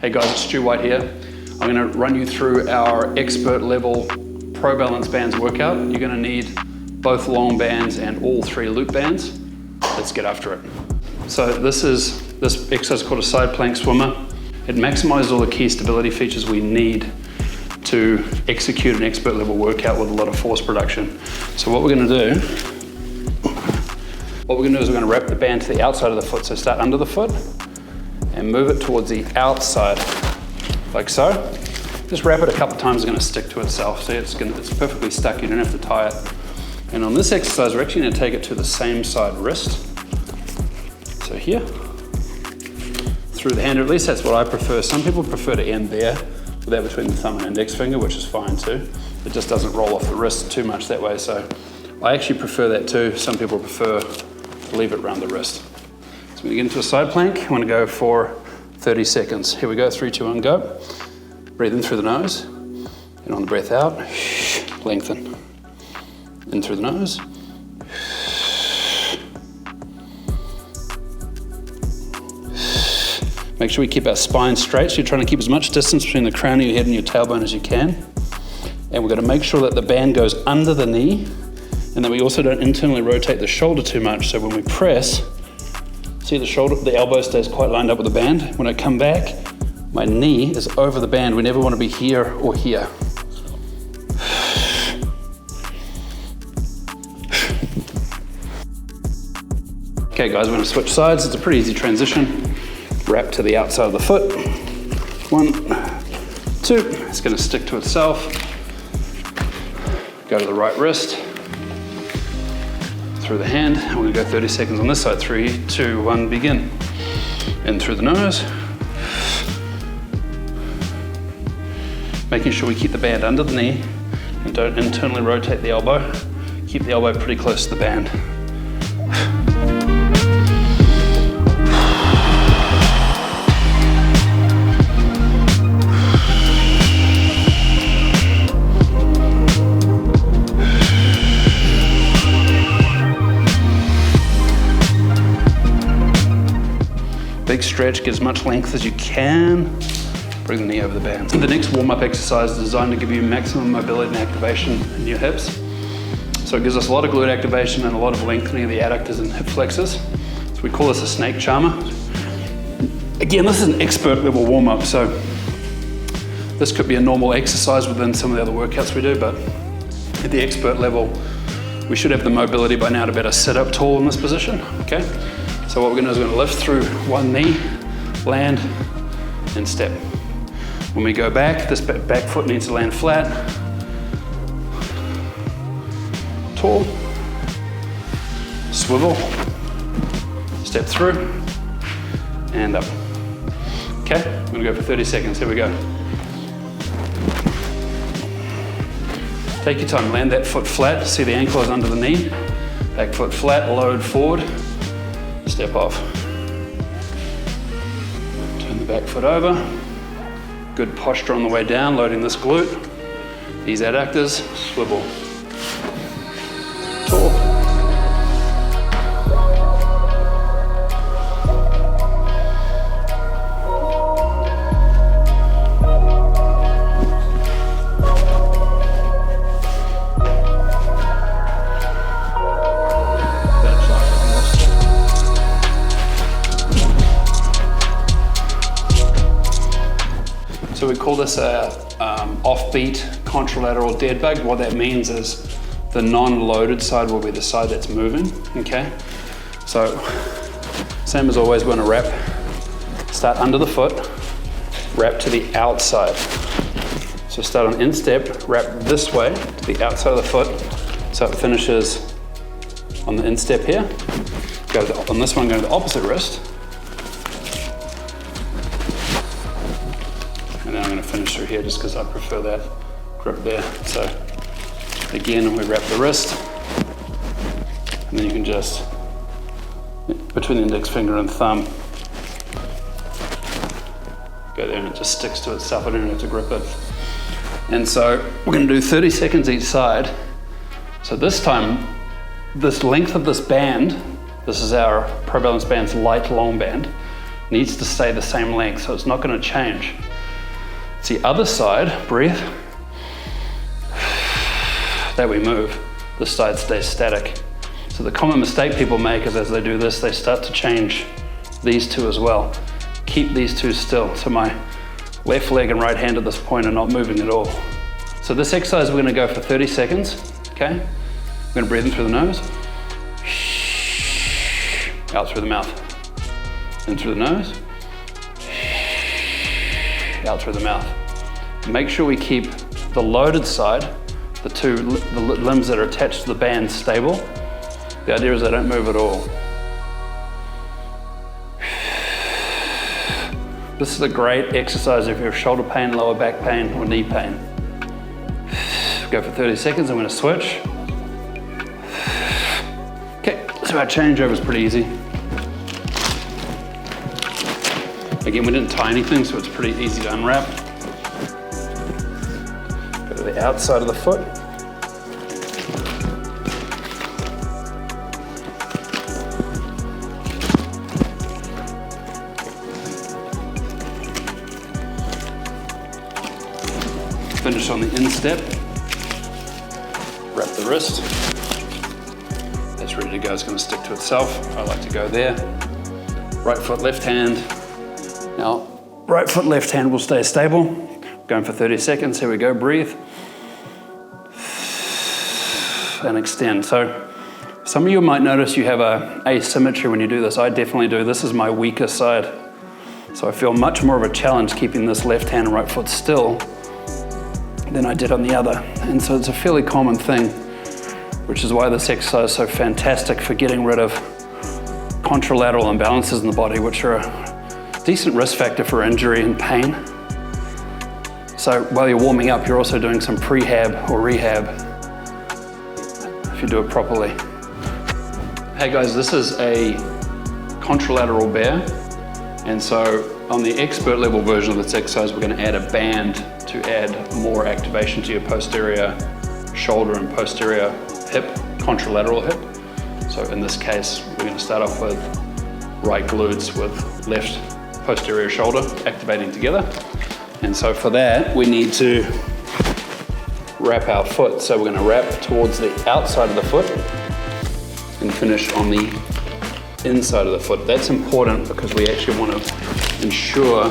Hey guys, it's Stu White here. I'm going to run you through our expert level Pro Balance Bands workout. You're going to need both long bands and all 3 loop bands. Let's get after it. So this exercise is called a side plank swimmer. It maximizes all the key stability features we need to execute an expert level workout with a lot of force production. So what we're going to do is we're going to wrap the band to the outside of the foot. So start under the foot and move it towards the outside, like so. Just wrap it a couple times, it's going to stick to itself. See, it's perfectly stuck, you don't have to tie it. And on this exercise, we're actually going to take it to the same side wrist. So here, through the hand, or at least that's what I prefer. Some people prefer to end there, with that between the thumb and index finger, which is fine too. It just doesn't roll off the wrist too much that way. So I actually prefer that too. Some people prefer to leave it around the wrist. So we get into a side plank. I'm going to go for 30 seconds. Here we go, 3, 2, 1, go. Breathe in through the nose, and on the breath out, lengthen. In through the nose. Make sure we keep our spine straight, so you're trying to keep as much distance between the crown of your head and your tailbone as you can. And we're going to make sure that the band goes under the knee, and that we also don't internally rotate the shoulder too much, so when we press, see the elbow stays quite lined up with the band. When I come back, my knee is over the band. We never want to be here or here. Okay guys, we're going to switch sides. It's a pretty easy transition. Wrap to the outside of the foot. 1, 2, it's going to stick to itself. Go to the right wrist. Through the hand. We're going to go 30 seconds on this side. 3, 2, 1, begin. In through the nose. Making sure we keep the band under the knee and don't internally rotate the elbow. Keep the elbow pretty close to the band. Big stretch, get as much length as you can. Bring the knee over the band. The next warm-up exercise is designed to give you maximum mobility and activation in your hips. So it gives us a lot of glute activation and a lot of lengthening of the adductors and hip flexors. So we call this a snake charmer. Again, this is an expert level warm-up, so this could be a normal exercise within some of the other workouts we do, but at the expert level, we should have the mobility by now to better sit up tall in this position, okay? So what we're going to do is we're going to lift through one knee, land, and step. When we go back, this back foot needs to land flat, tall, swivel, step through, and up. Okay, I'm going to go for 30 seconds. Here we go. Take your time, land that foot flat. See the ankle is under the knee. Back foot flat, load forward, step off. Turn the back foot over. Good posture on the way down, loading this glute. These adductors, swivel. Tall. So we call this a offbeat contralateral dead bug. What that means is the non-loaded side will be the side that's moving, okay? So, same as always, we're gonna wrap, start under the foot, wrap to the outside. So start on instep, wrap this way to the outside of the foot, so it finishes on the instep here. On this one, go to the opposite wrist. And then I'm going to finish through here just because I prefer that grip there. So again, we wrap the wrist, and then you can just, between the index finger and thumb, go there and it just sticks to itself. I don't even have to grip it. And so we're going to do 30 seconds each side. So this time, this length of this band, this is our Pro Balance Band's light long band. needs to stay the same length, so it's not going to change. It's the other side, breathe, that we move. This side stays static. So the common mistake people make is as they do this, they start to change these two as well. Keep these two still. So my left leg and right hand at this point are not moving at all. So this exercise we're going to go for 30 seconds, okay? We're going to breathe in through the nose, out through the mouth, in through the nose, out through the mouth. Make sure we keep the loaded side, the limbs that are attached to the band, stable. The idea is they don't move at all. This is a great exercise if you have shoulder pain, lower back pain, or knee pain. Go for 30 seconds, I'm going to switch. Okay, so our changeover is pretty easy. Again, we didn't tie anything, so it's pretty easy to unwrap. Go to the outside of the foot. Finish on the instep. Wrap the wrist. That's ready to go, it's going to stick to itself. I like to go there. Right foot, left hand. Now, right foot, left hand will stay stable. Going for 30 seconds, here we go, breathe. And extend. So, some of you might notice you have a asymmetry when you do this. I definitely do. This is my weaker side. So I feel much more of a challenge keeping this left hand and right foot still than I did on the other. And so it's a fairly common thing, which is why this exercise is so fantastic for getting rid of contralateral imbalances in the body, which are a decent risk factor for injury and pain. So while you're warming up, you're also doing some prehab or rehab if you do it properly. Hey guys, this is a contralateral bear. And so on the expert level version of this exercise, we're going to add a band to add more activation to your posterior shoulder and posterior hip, contralateral hip. So in this case, we're going to start off with right glutes with left posterior shoulder activating together. And so for that, we need to wrap our foot. So we're going to wrap towards the outside of the foot and finish on the inside of the foot. That's important because we actually want to ensure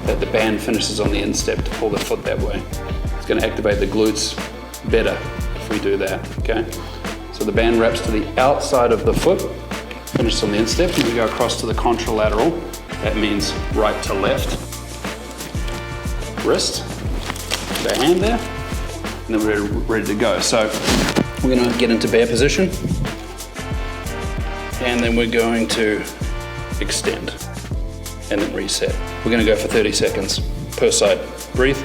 that the band finishes on the instep to pull the foot that way. It's going to activate the glutes better if we do that, okay? So the band wraps to the outside of the foot, finishes on the instep, and we go across to the contralateral. That means right to left. Wrist, the hand there, and then we're ready to go. So we're going to get into bear position, and then we're going to extend and then reset. We're going to go for 30 seconds per side. Breathe.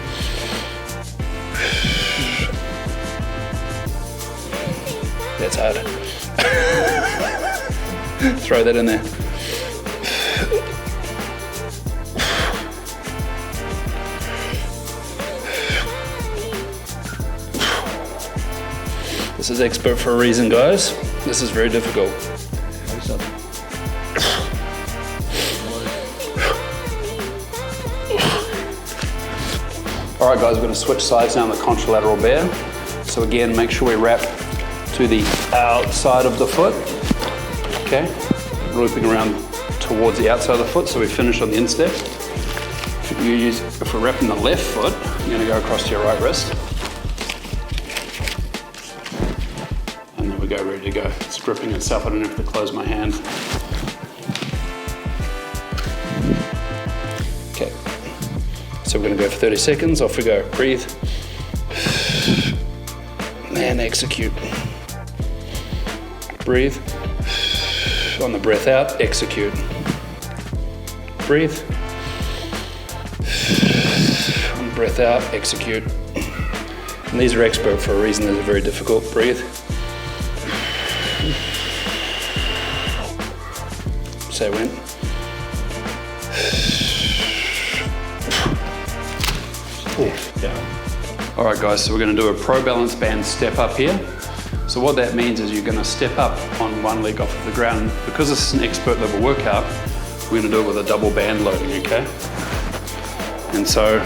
That's hard. Throw that in there. This is expert for a reason, guys. This is very difficult. All right, guys, we're going to switch sides now on the contralateral bear. So again, make sure we wrap to the outside of the foot. Okay, looping around towards the outside of the foot, so we finish on the instep. If we're wrapping the left foot, you're going to go across to your right wrist. And then we go, ready to go. It's gripping itself. I don't have to close my hand. Okay, so we're going to go for 30 seconds. Off we go. Breathe. And execute. Breathe. On the breath out, execute. Breathe. On the breath out, execute. And these are expert for a reason. They're very difficult. Breathe. Say when. Yeah. All right, guys, so we're going to do a Pro Balance Band step up here. So what that means is you're going to step up on one leg off of the ground. Because this is an expert level workout, we're gonna do it with a double band loading, okay? And so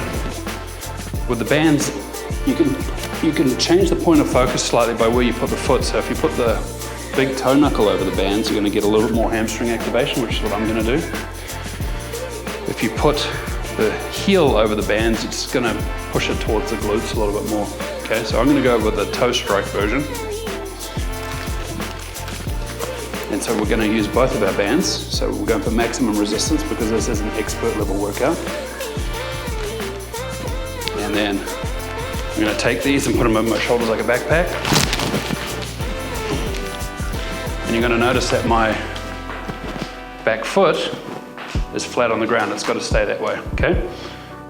with the bands, you can change the point of focus slightly by where you put the foot. So if you put the big toe knuckle over the bands, you're gonna get a little bit more hamstring activation, which is what I'm gonna do. If you put the heel over the bands, it's gonna push it towards the glutes a little bit more. Okay, so I'm gonna go with the toe strike version. And so we're gonna use both of our bands. So we're going for maximum resistance because this is an expert level workout. And then I'm gonna take these and put them over my shoulders like a backpack. And you're gonna notice that my back foot is flat on the ground. It's got to stay that way, okay?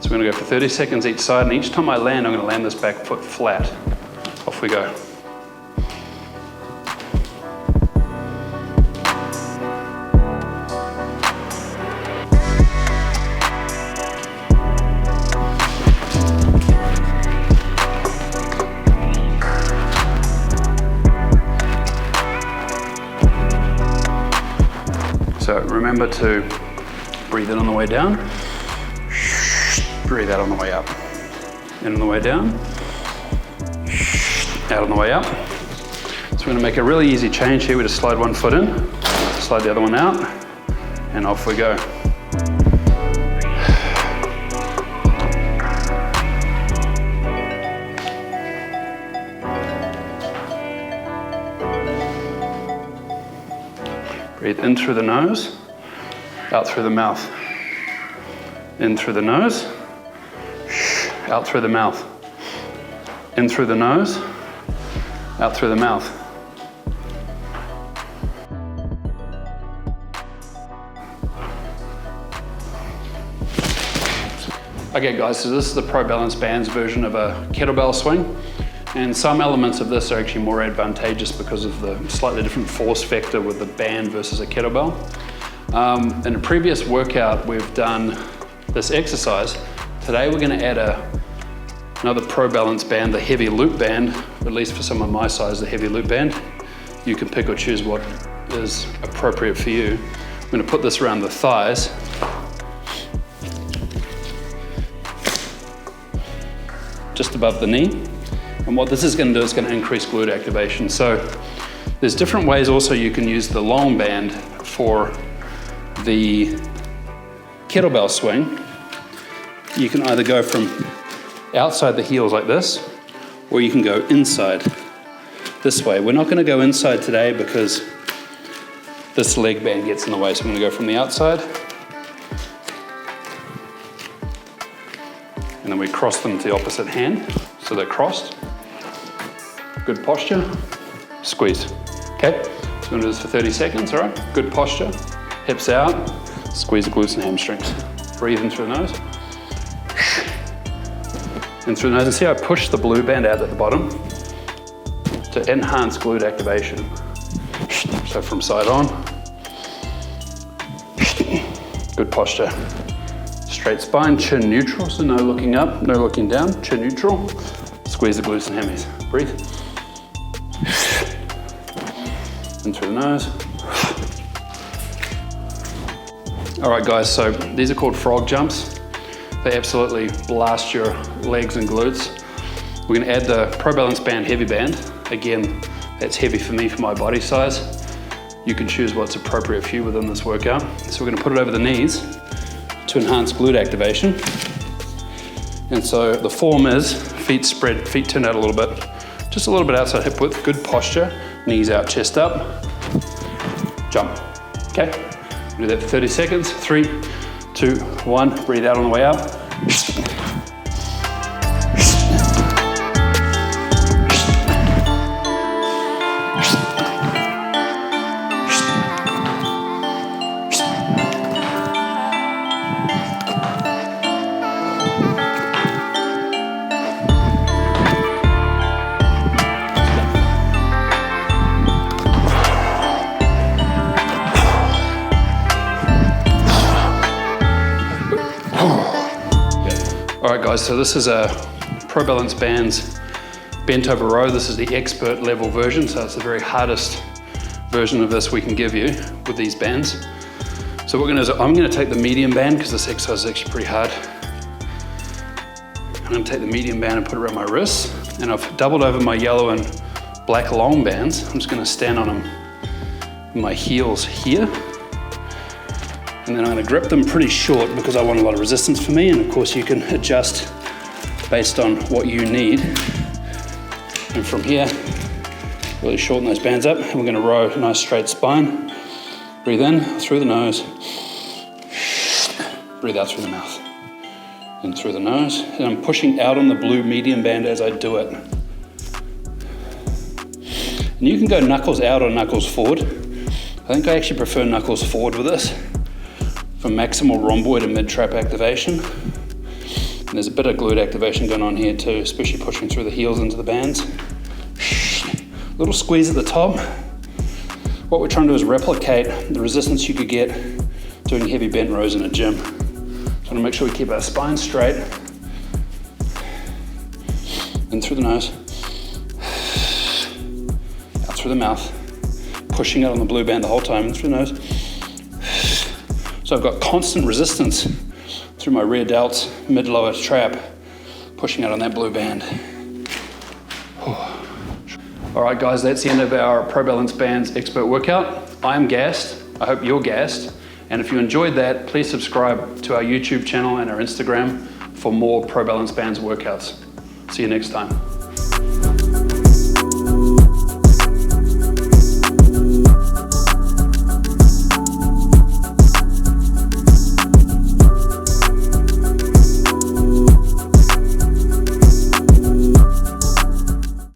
So we're gonna go for 30 seconds each side, and each time I land, I'm gonna land this back foot flat. Off we go. So remember to breathe in on the way down, breathe out on the way up. In on the way down, out on the way up. So we're gonna make a really easy change here. We just slide one foot in, slide the other one out, and off we go. Breathe in through the nose, out through the mouth. In through the nose, out through the mouth. In through the nose, out through the mouth. Okay guys, so this is the Pro Balance Bands version of a kettlebell swing. And some elements of this are actually more advantageous because of the slightly different force vector with the band versus a kettlebell. In a previous workout, we've done this exercise. Today, we're gonna add another Pro Balance band, the heavy loop band, at least for someone my size, the heavy loop band. You can pick or choose what is appropriate for you. I'm gonna put this around the thighs. Just above the knee. And what this is going to do is going to increase glute activation. So there's different ways also you can use the long band for the kettlebell swing. You can either go from outside the heels like this, or you can go inside this way. We're not going to go inside today because this leg band gets in the way. So I'm going to go from the outside, and then we cross them to the opposite hand. So they're crossed. Good posture, squeeze. Okay, so we're gonna do this for 30 seconds, all right? Good posture, hips out, squeeze the glutes and hamstrings. Breathe in through the nose. In through the nose, and see how I push the blue band out at the bottom to enhance glute activation. So from side on. Good posture. Straight spine, chin neutral, so no looking up, no looking down, chin neutral. Squeeze the glutes and hammies. Breathe. In through the nose. All right guys, so these are called frog jumps. They absolutely blast your legs and glutes. We're gonna add the Pro Balance Band heavy band. Again, that's heavy for me for my body size. You can choose what's appropriate for you within this workout. So we're gonna put it over the knees to enhance glute activation. And so the form is feet spread, feet turned out a little bit, just a little bit outside hip width, good posture, knees out, chest up, jump, okay? Do that for 30 seconds, 3, 2, 1, breathe out on the way up. All right guys, so this is a Pro Balance Bands bent over row. This is the expert level version, so it's the very hardest version of this we can give you with these bands. So So what we're gonna do is I'm gonna take the medium band because this exercise is actually pretty hard. I'm gonna take the medium band and put it around my wrists, and I've doubled over my yellow and black long bands. I'm just gonna stand on them with my heels here. And then I'm gonna grip them pretty short because I want a lot of resistance for me, and of course you can adjust based on what you need. And from here, really shorten those bands up, and we're gonna row a nice straight spine. Breathe in through the nose, breathe out through the mouth. In through the nose, and I'm pushing out on the blue medium band as I do it. And you can go knuckles out or knuckles forward. I think I actually prefer knuckles forward with this for maximal rhomboid and mid-trap activation. And there's a bit of glute activation going on here too, especially pushing through the heels into the bands. Little squeeze at the top. What we're trying to do is replicate the resistance you could get doing heavy bent rows in a gym. So to make sure we keep our spine straight. In through the nose. Out through the mouth. Pushing out on the blue band the whole time, in through the nose. So I've got constant resistance through my rear delts, mid-lower trap, pushing out on that blue band. All right guys, that's the end of our Pro Balance Bands expert workout. I'm gassed, I hope you're gassed. And if you enjoyed that, please subscribe to our YouTube channel and our Instagram for more Pro Balance Bands workouts. See you next time.